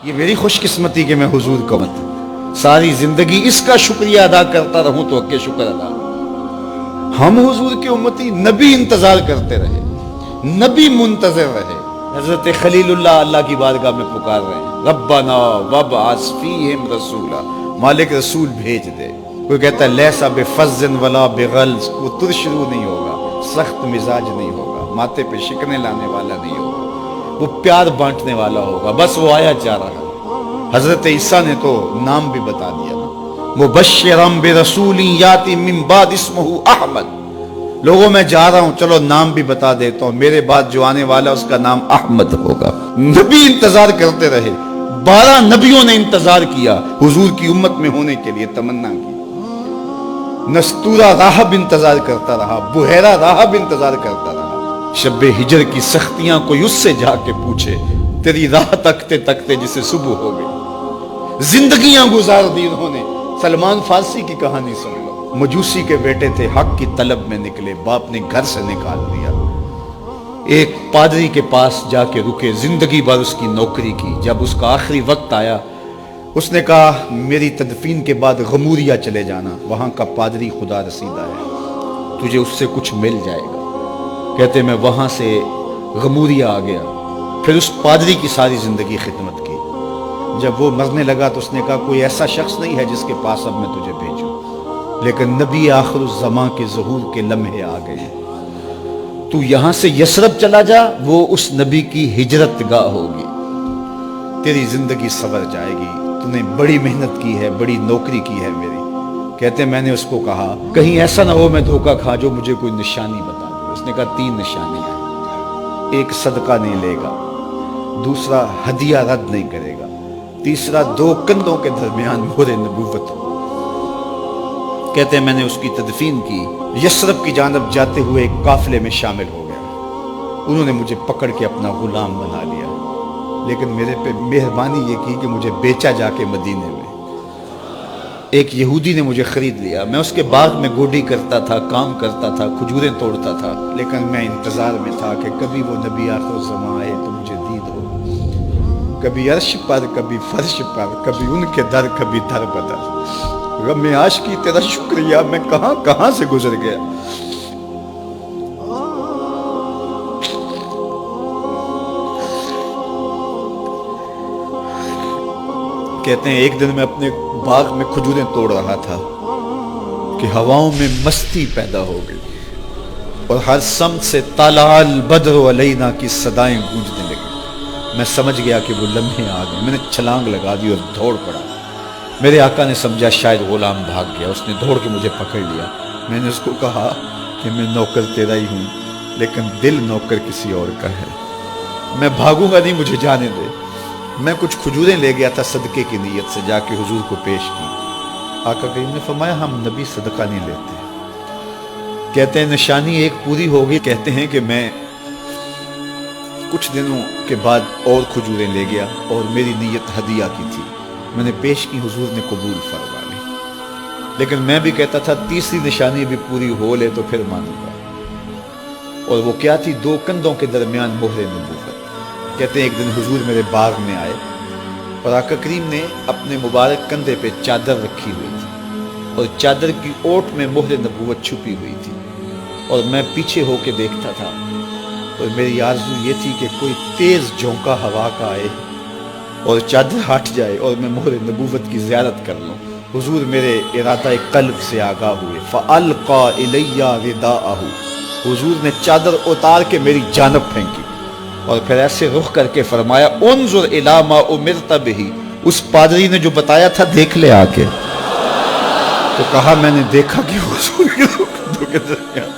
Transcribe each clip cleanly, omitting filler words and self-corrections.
یہ میری خوش قسمتی کہ میں حضور کا امت ساری زندگی اس کا شکریہ ادا کرتا رہوں تو کہ شکر ادا. ہم حضور کے امتی، نبی انتظار کرتے رہے، نبی منتظر رہے. حضرت خلیل اللہ کی بارگاہ میں پکار رہے ہیں، ربنا وابعث فیہم رسولا، مالک رسول بھیج دے. کوئی کہتا ہے لیسا بفظ ولا بغلظ، وہ ترشرو نہیں ہوگا، سخت مزاج نہیں ہوگا، ماتھے پہ شکنے لانے والا نہیں ہوگا، وہ پیار بانٹنے والا ہوگا. بس وہ آیا جا رہا. حضرت عیسیٰ نے تو نام بھی بتا دیا نا، مبشرم برسول یاتی من بعد اسمہ احمد. لوگوں میں جا رہا ہوں، چلو نام بھی بتا دیتا ہوں، میرے بعد جو آنے والا اس کا نام احمد ہوگا. نبی انتظار کرتے رہے، 12 نبیوں نے انتظار کیا، حضور کی امت میں ہونے کے لیے تمنا کی. نستورہ راہب انتظار کرتا رہا، بحیرہ راہب انتظار کرتا رہا. شب ہجر کی سختیاں کوئی اس سے جا کے پوچھے، تیری راہ تکتے تکتے جسے صبح ہو گئی. زندگیاں گزار دی انہوں نے. سلمان فارسی کی کہانی سن لو. مجوسی کے بیٹے تھے، حق کی طلب میں نکلے، باپ نے گھر سے نکال دیا. ایک پادری کے پاس جا کے رکے، زندگی بھر اس کی نوکری کی. جب اس کا آخری وقت آیا، اس نے کہا میری تدفین کے بعد غموریا چلے جانا، وہاں کا پادری خدا رسیدہ ہے، تجھے اس سے کچھ مل جائے گا. کہتے میں وہاں سے غموریا آ گیا. پھر اس پادری کی ساری زندگی خدمت کی. جب وہ مرنے لگا تو اس نے کہا کوئی ایسا شخص نہیں ہے جس کے پاس اب میں تجھے بھیجوں، لیکن نبی آخر الزمان کے ظہور کے لمحے آ گئے. تو یہاں سے یثرب چلا جا، وہ اس نبی کی ہجرت گاہ ہوگی. تیری زندگی سنور جائے گی، تو نے بڑی محنت کی ہے، بڑی نوکری کی ہے میری. کہتے میں نے اس کو کہا کہیں ایسا نہ ہو میں دھوکہ کھا جو مجھے کوئی نشانی بتا دے. اس نے کہا 3 نشانیاں، ایک صدقہ نہیں لے گا، دوسرا ہدیہ رد نہیں کرے گا، تیسرا 2 کندھوں کے درمیان مہر نبوت ہو. کہتے ہیں میں نے اس کی تدفین کی، یثرب کی جانب جاتے ہوئے ایک قافلے میں شامل ہو گیا. انہوں نے مجھے پکڑ کے اپنا غلام بنا لیا، لیکن میرے پہ مہربانی یہ کی کہ مجھے بیچا جا کے مدینے میں. ایک یہودی نے مجھے خرید لیا. میں اس کے باغ میں گوڈی کرتا تھا، کام کرتا تھا، کھجوریں توڑتا تھا، لیکن میں انتظار میں تھا کہ کبھی وہ نبی آخر الزمان آئے تو مجھے دید ہو. کبھی عرش پر، کبھی فرش پر، کبھی ان کے در، کبھی در بدر. غم عاشقی تیرا شکریہ، میں کہاں کہاں سے گزر گیا. کہتے ہیں ایک دن میں اپنے باغ میں کھجوریں توڑ رہا تھا کہ ہواؤں میں مستی پیدا ہو گئی اور ہر سمت سے طلع البدر علینا کی صدائیں گونجنے لگی. میں سمجھ گیا کہ وہ لمحے آ گئے. میں نے چھلانگ لگا دی اور دوڑ پڑا. میرے آقا نے سمجھا شاید غلام بھاگ گیا. اس نے دوڑ کے مجھے پکڑ لیا. میں نے اس کو کہا کہ میں نوکر تیرا ہی ہوں، لیکن دل نوکر کسی اور کا ہے. میں بھاگوں گا نہیں، مجھے جانے دے. میں کچھ کھجوریں لے گیا تھا صدقے کی نیت سے، جا کے حضور کو پیش کی. آقا کریم نے فرمایا ہم نبی صدقہ نہیں لیتے. کہتے ہیں نشانی ایک پوری ہو گئی. کہتے ہیں کہ میں کچھ دنوں کے بعد اور کھجوریں لے گیا اور میری نیت ہدیہ کی تھی. میں نے پیش کی، حضور نے قبول فرما لی. لیکن میں بھی کہتا تھا تیسری نشانی بھی پوری ہو لے تو پھر مانوں گا. اور وہ کیا تھی؟ 2 کندھوں کے درمیان مہر نبوت. کہتے ہیں ایک دن حضور میرے باغ میں آئے اور آقا کریم نے اپنے مبارک کندھے پہ چادر رکھی ہوئی تھی اور چادر کی اوٹ میں مہر نبوت چھپی ہوئی تھی. اور میں پیچھے ہو کے دیکھتا تھا اور میری آرزو یہ تھی کہ کوئی تیز جھونکا ہوا کا آئے اور چادر ہٹ جائے اور میں مہر نبوت کی زیارت کر لوں. حضور میرے ارادہ قلب سے آگاہ ہوئے. فَأَلْقَى إِلَيَّ رِدَاءَهُ. حضور نے چادر اتار کے میری جانب پھینکی اور پھر ایسے رخ کر کے فرمایا انظر الی ما امرت بہ. اس پادری نے جو بتایا تھا دیکھ لے آ کے. تو کہا میں نے دیکھا کہ حضور کے کندھوں کے درمیان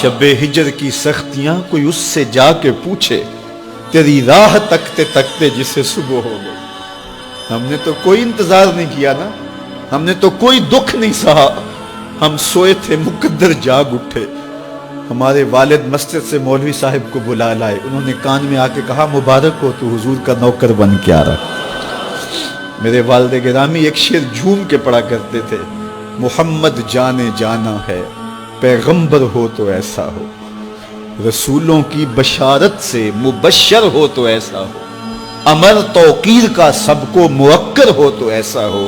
شب ہجر کی سختیاں کوئی اس سے جا کے پوچھے، تیری راہ تکتے تکتے جسے صبح ہو گئی. ہم نے تو کوئی انتظار نہیں کیا نا، ہم نے تو کوئی دکھ نہیں سہا، ہم سوئے تھے مقدر جاگ اٹھے. ہمارے والد مسجد سے مولوی صاحب کو بلا لائے. انہوں نے کان میں آ کے کہا مبارک ہو تو حضور کا نوکر بن کے آ رہا. میرے والد گرامی ایک شعر جھوم کے پڑھا کرتے تھے, محمد جانے جانا ہے پیغمبر ہو تو ایسا ہو, رسولوں کی بشارت سے مبشر ہو تو ایسا ہو, امر توقیر کا سب کو موکر ہو تو ایسا ہو,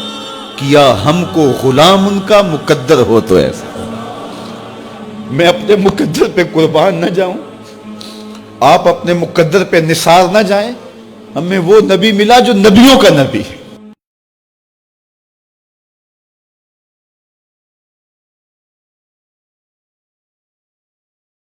کیا ہم کو غلام ان کا مقدر ہو تو ایسا ہو. میں اپنے مقدر پہ قربان نہ جاؤں, آپ اپنے مقدر پہ نثار نہ جائیں. ہمیں وہ نبی ملا جو نبیوں کا نبی ہے.